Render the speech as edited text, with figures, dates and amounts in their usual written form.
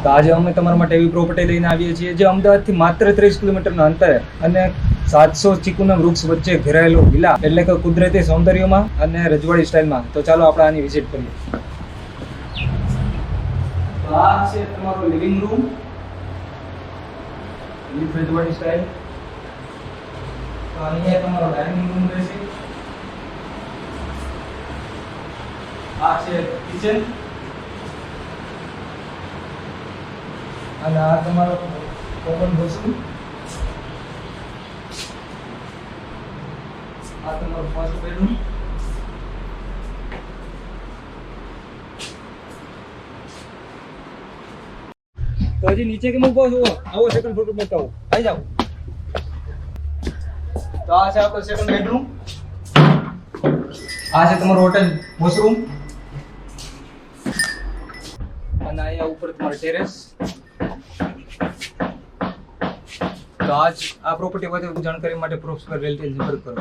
તો આજે અમે તમારા માટે એવી પ્રોપર્ટી લઈને આવીએ છીએ જે અમદાવાદથી માત્ર 30 કિલોમીટરના અંતરે અને 700 ચીકુના વૃક્ષ વચ્ચે ઘેરાયેલો વિલા, એટલે કે કુદરતી સૌંદર્યમાં અને રજવાડી સ્ટાઇલમાં. તો ચાલો આપણે આની વિઝિટ કરીએ. તો આ છે તમારો લિવિંગ રૂમ વિથ રજવાડી સ્ટાઇલ. તો અહીંયા તમારો ડાઇનિંગ રૂમ રહેશે. આ છે કિચન અને આ તમારો કોમન વોશરૂમ. આ તમારો ફર્સ્ટ બેડરૂમ. તો હજી નીચે કેમ ઉભો છો? આવો સેકન્ડ ફ્લોર બતાવો, આવી જાઓ. તો આ છે આપણો સેકન્ડ બેડરૂમ. આ છે તમારો હોટેલ વોશરૂમ અને અહીંયા ઉપર તમારો ટેરેસ. તો આ પ્રોપર્ટી વધુ જાણકારી માટે પ્રોસ્પર રિયલ્ટી સંપર્ક કરો.